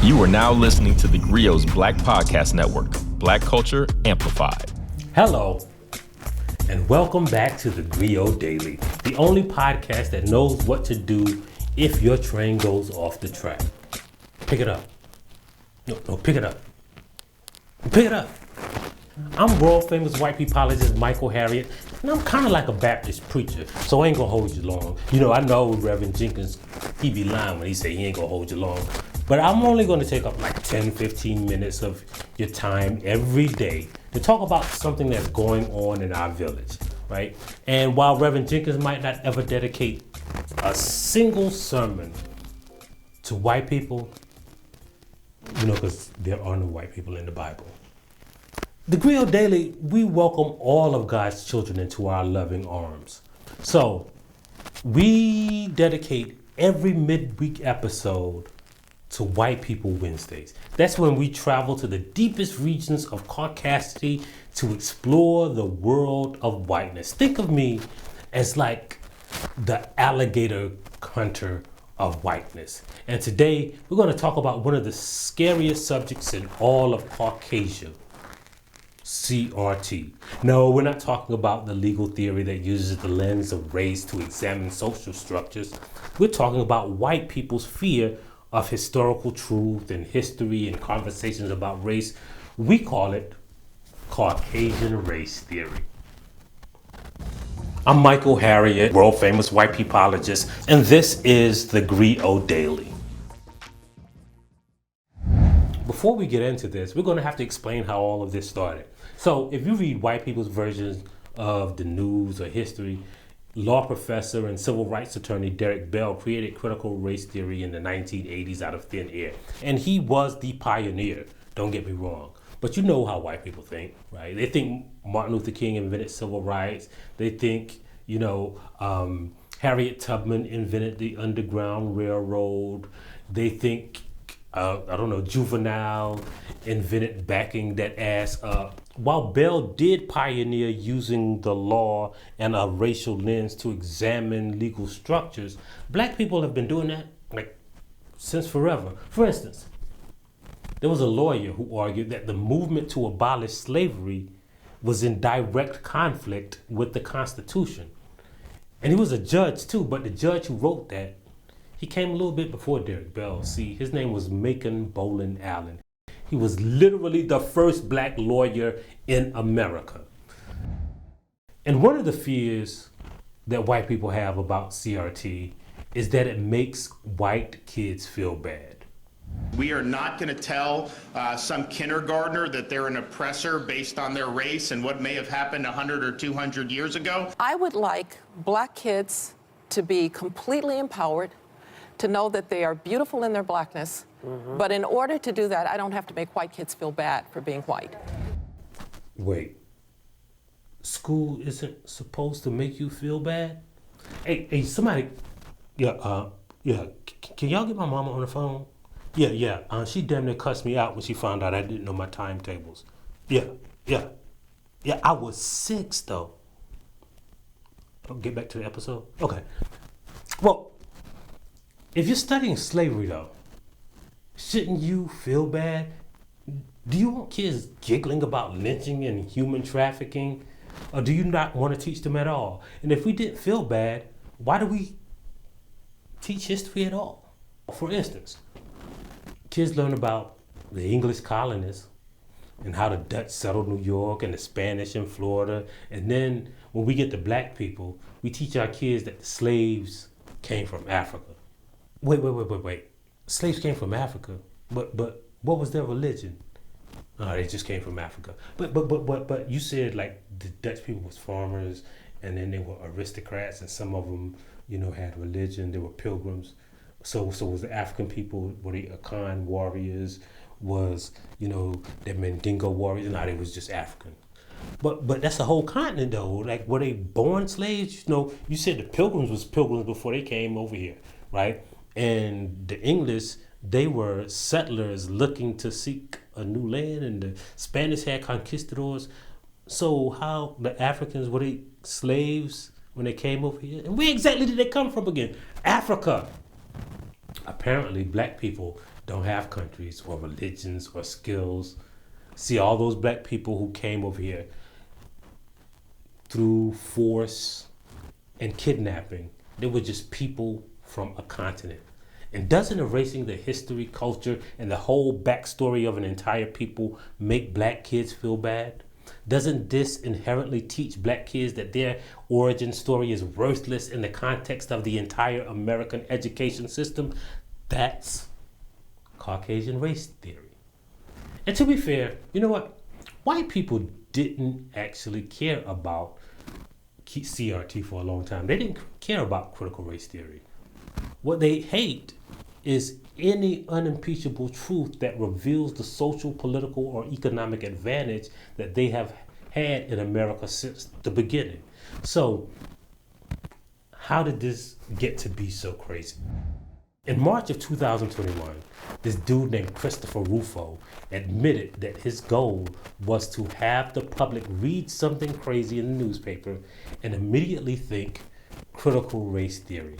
You are now listening to TheGrio's Black Podcast Network, Black Culture Amplified. Hello, and welcome back to TheGrio Daily, the only podcast that knows what to do if your train goes off the track. Pick it up. No, pick it up. Pick it up. I'm world famous Wypipologist Michael Harriot, and I'm kind of like a Baptist preacher, so I ain't gonna hold you long. You know, I know Reverend Jenkins, he be lying when he say he ain't gonna hold you long. But I'm only gonna take up like 10, 15 minutes of your time every day to talk about something that's going on in our village, right? And while Reverend Jenkins might not ever dedicate a single sermon to white people, you know, because there are no white people in the Bible. TheGrio Daily, we welcome all of God's children into our loving arms. So we dedicate every midweek episode to Wypipo Wednesdays. That's when we travel to the deepest regions of Caucasian to explore the world of whiteness. Think of me as like the alligator hunter of whiteness. And today we're going to talk about one of the scariest subjects in all of Caucasian. CRT. No, we're not talking about the legal theory that uses the lens of race to examine social structures. We're talking about white people's fear of historical truth and history and conversations about race. We call it Caucasian race theory. I'm Michael Harriot, world famous Wypipologist, and this is TheGrio Daily. Before we get into this, we're going to have to explain how all of this started. So if you read white people's versions of the news or history, law professor and civil rights attorney Derek Bell created critical race theory in the 1980s out of thin air. And he was the pioneer, don't get me wrong. But you know how white people think, right? They think Martin Luther King invented civil rights. They think, you know, Harriet Tubman invented the Underground Railroad. They think Juvenile invented backing that ass up. While Bell did pioneer using the law and a racial lens to examine legal structures, black people have been doing that since forever. For instance, there was a lawyer who argued that the movement to abolish slavery was in direct conflict with the Constitution. And he was a judge too, but the judge who wrote that, he came a little bit before Derek Bell. See, his name was Macon Bolin Allen. He was literally the first black lawyer in America. And one of the fears that white people have about CRT is that it makes white kids feel bad. We are not going to tell some kindergartner that they're an oppressor based on their race and what may have happened 100 or 200 years ago. I would like black kids to be completely empowered, to know that they are beautiful in their blackness. Mm-hmm. But in order to do that, I don't have to make white kids feel bad for being white. Wait, school isn't supposed to make you feel bad? Hey, somebody, can y'all get my mama on the phone? She damn near cussed me out when she found out I didn't know my timetables. Yeah, I was 6 though. I'll get back to the episode. Okay. Well, if you're studying slavery though, shouldn't you feel bad? Do you want kids giggling about lynching and human trafficking? Or do you not want to teach them at all? And if we didn't feel bad, why do we teach history at all? For instance, kids learn about the English colonists and how the Dutch settled New York and the Spanish in Florida. And then when we get to black people, we teach our kids that the slaves came from Africa. Wait. Slaves came from Africa, but what was their religion? They just came from Africa. But you said like the Dutch people was farmers, and then they were aristocrats, and some of them, you know, had religion. They were pilgrims. So was the African people, were they Akan warriors? Was, you know, the Mandingo warriors? No, they was just African. But that's a whole continent though. Like, were they born slaves? You know, you said the pilgrims was pilgrims before they came over here, right? And the English, they were settlers looking to seek a new land, and the Spanish had conquistadors. So how the Africans, were they slaves when they came over here? And where exactly did they come from again? Africa. Apparently black people don't have countries or religions or skills. See, all those black people who came over here through force and kidnapping, they were just people from a continent. And doesn't erasing the history, culture, and the whole backstory of an entire people make black kids feel bad? Doesn't this inherently teach black kids that their origin story is worthless in the context of the entire American education system? That's Caucasian race theory. And to be fair, you know what? White people didn't actually care about CRT for a long time. They didn't care about critical race theory. What they hate is any unimpeachable truth that reveals the social, political, or economic advantage that they have had in America since the beginning. So, how did this get to be so crazy? In March of 2021, this dude named Christopher Rufo admitted that his goal was to have the public read something crazy in the newspaper and immediately think critical race theory.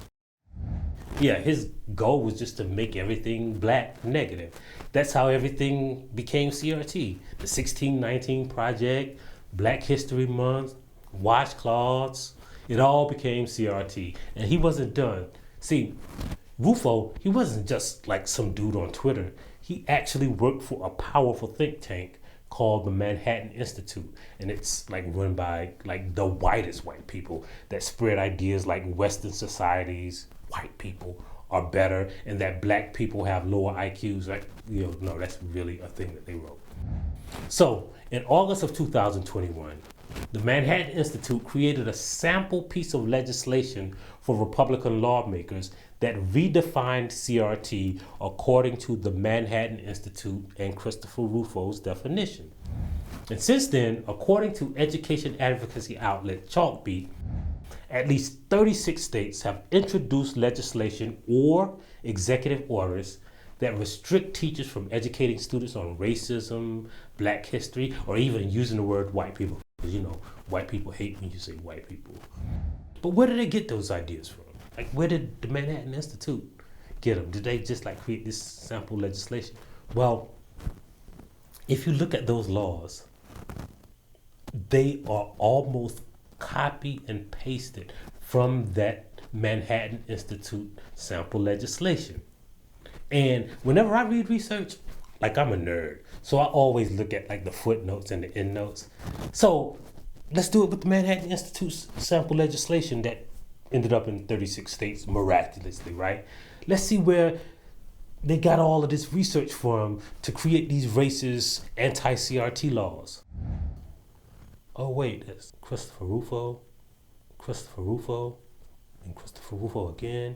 Yeah, his goal was just to make everything black negative. That's how everything became CRT. The 1619 Project, Black History Month, washcloths, it all became CRT. And he wasn't done. See, Rufo, he wasn't just like some dude on Twitter. He actually worked for a powerful think tank called the Manhattan Institute. And it's like run by like the whitest white people that spread ideas like Western societies, white people are better, and that black people have lower IQs. Like, no, that's really a thing that they wrote. So in August of 2021, the Manhattan Institute created a sample piece of legislation for Republican lawmakers that redefined CRT according to the Manhattan Institute and Christopher Rufo's definition. And since then, according to education advocacy outlet Chalkbeat, at least 36 states have introduced legislation or executive orders that restrict teachers from educating students on racism, black history, or even using the word white people. Because white people hate when you say white people. But where did they get those ideas from? Like, where did the Manhattan Institute get them? Did they just create this sample legislation? Well, if you look at those laws, they are almost copy and pasted from that Manhattan Institute sample legislation. And whenever I read research, I'm a nerd, so I always look at the footnotes and the endnotes. So let's do it with the Manhattan Institute's sample legislation that ended up in 36 states miraculously, right? Let's see where they got all of this research from to create these racist anti-CRT laws. Oh wait, that's Christopher Rufo, and Christopher Rufo again.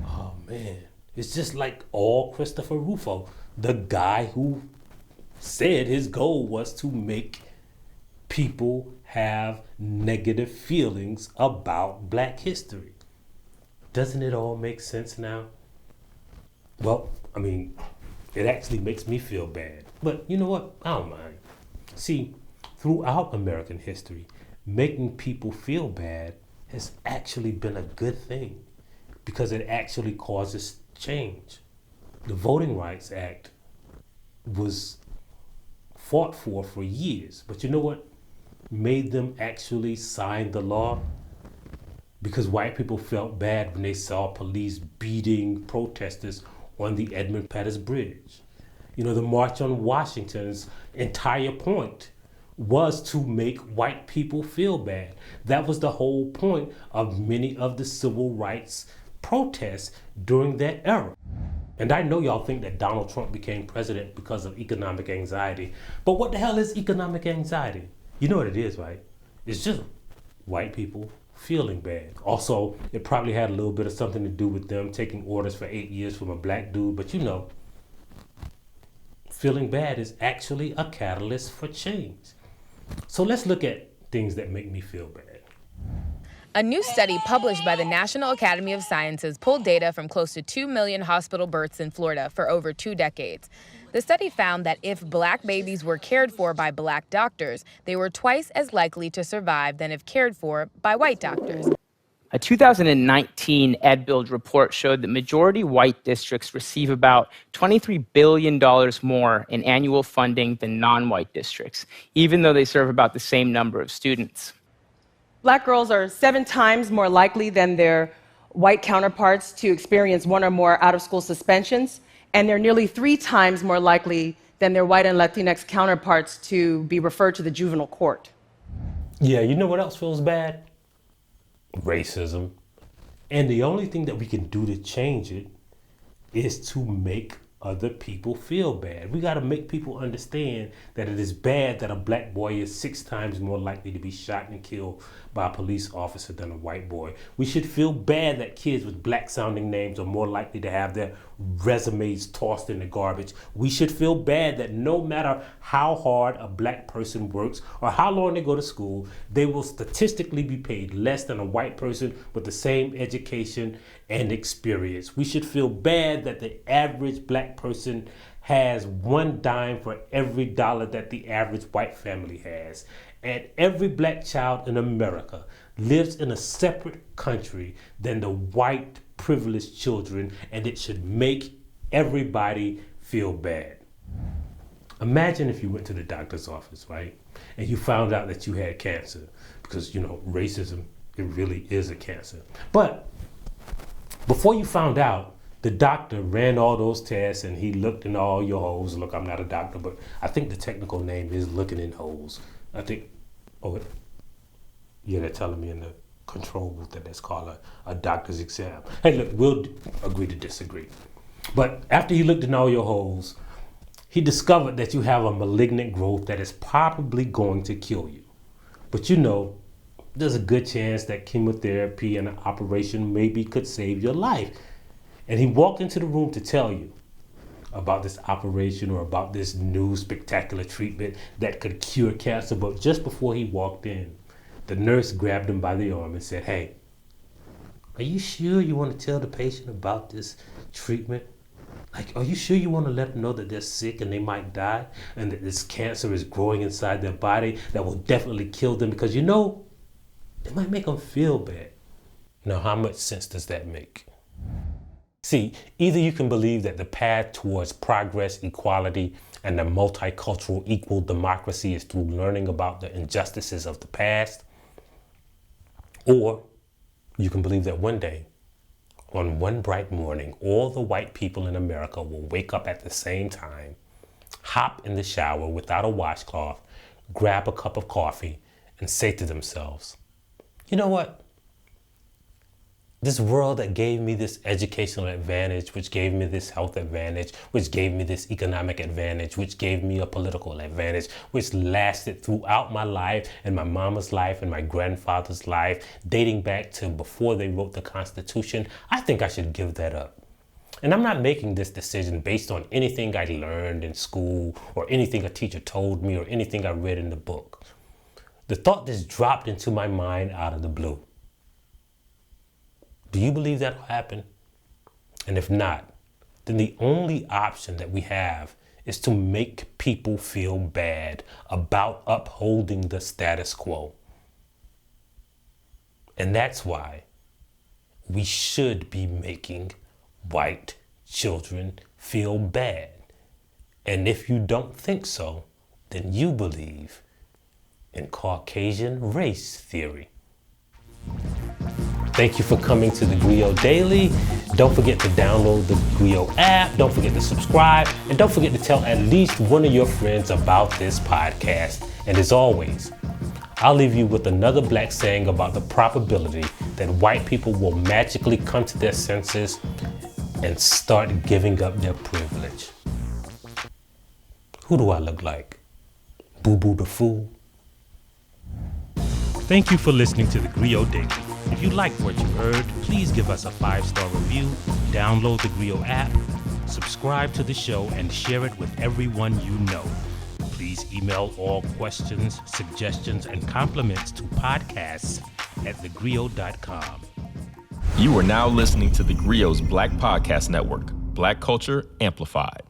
Oh man, it's just like all Christopher Rufo, the guy who said his goal was to make people have negative feelings about black history. Doesn't it all make sense now? Well, it actually makes me feel bad. But you know what? I don't mind. See, throughout American history, making people feel bad has actually been a good thing because it actually causes change. The Voting Rights Act was fought for years, but you know what made them actually sign the law? Because white people felt bad when they saw police beating protesters on the Edmund Pettus Bridge. The March on Washington's entire point was to make white people feel bad. That was the whole point of many of the civil rights protests during that era. And I know y'all think that Donald Trump became president because of economic anxiety, but what the hell is economic anxiety? You know what it is, right? It's just white people feeling bad. Also, it probably had a little bit of something to do with them taking orders for 8 years from a black dude, but feeling bad is actually a catalyst for change. So let's look at things that make me feel bad. A new study published by the National Academy of Sciences pulled data from close to 2 million hospital births in Florida for over 2 decades. The study found that if black babies were cared for by black doctors, they were twice as likely to survive than if cared for by white doctors. A 2019 EdBuild report showed that majority white districts receive about $23 billion more in annual funding than non-white districts, even though they serve about the same number of students. Black girls are 7 times more likely than their white counterparts to experience 1 or more out-of-school suspensions, and they're nearly 3 times more likely than their white and Latinx counterparts to be referred to the juvenile court. Yeah, you know what else feels bad? Racism. And the only thing that we can do to change it is to make other people feel bad. We got to make people understand that it is bad that a black boy is 6 times more likely to be shot and killed by a police officer than a white boy. We should feel bad that kids with black sounding names are more likely to have their resumes tossed in the garbage. We should feel bad that no matter how hard a black person works or how long they go to school, they will statistically be paid less than a white person with the same education and experience. We should feel bad that the average black person has 1 dime for every dollar that the average white family has. And every black child in America lives in a separate country than the white privileged children, and it should make everybody feel bad. Imagine if you went to the doctor's office, right? And you found out that you had cancer, because, you know, racism, it really is a cancer. But before you found out, the doctor ran all those tests and he looked in all your holes. Look, I'm not a doctor, but I think the technical name is looking in holes. I think, they're telling me in the control booth that that's called a doctor's exam. Hey, look, we'll agree to disagree. But after he looked in all your holes, he discovered that you have a malignant growth that is probably going to kill you. But you know, there's a good chance that chemotherapy and an operation maybe could save your life. And he walked into the room to tell you about this operation or about this new spectacular treatment that could cure cancer. But just before he walked in, the nurse grabbed him by the arm and said, "Hey, are you sure you want to tell the patient about this treatment? Like, are you sure you want to let them know that they're sick and they might die and that this cancer is growing inside their body that will definitely kill them? Because, you know, it might make them feel bad." Now, how much sense does that make? See, either you can believe that the path towards progress, equality, and a multicultural equal democracy is through learning about the injustices of the past, or you can believe that one day, on one bright morning, all the white people in America will wake up at the same time, hop in the shower without a washcloth, grab a cup of coffee, and say to themselves, "You know what? This world that gave me this educational advantage, which gave me this health advantage, which gave me this economic advantage, which gave me a political advantage, which lasted throughout my life and my mama's life and my grandfather's life, dating back to before they wrote the Constitution, I think I should give that up." And I'm not making this decision based on anything I learned in school or anything a teacher told me or anything I read in the book. The thought just dropped into my mind out of the blue. Do you believe that will happen? And if not, then the only option that we have is to make people feel bad about upholding the status quo. And that's why we should be making white children feel bad. And if you don't think so, then you believe in Caucasian race theory. Thank you for coming to TheGrio Daily. Don't forget to download the TheGrio app. Don't forget to subscribe. And don't forget to tell at least one of your friends about this podcast. And as always, I'll leave you with another black saying about the probability that white people will magically come to their senses and start giving up their privilege. Who do I look like? Boo Boo the Fool? Thank you for listening to TheGrio Daily. If you liked what you heard, please give us a 5-star review, download the TheGrio app, subscribe to the show, and share it with everyone you know. Please email all questions, suggestions, and compliments to podcasts@thegrio.com. You are now listening to TheGrio's Black Podcast Network, Black Culture Amplified.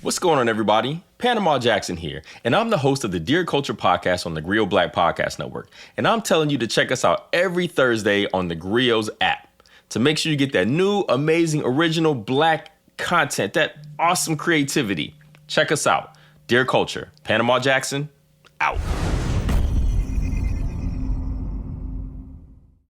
What's going on, everybody? Panama Jackson here, and I'm the host of the Dear Culture podcast on the TheGrio Black Podcast Network. And I'm telling you to check us out every Thursday on the TheGrio's app to make sure you get that new, amazing, original Black content, that awesome creativity. Check us out. Dear Culture, Panama Jackson, out.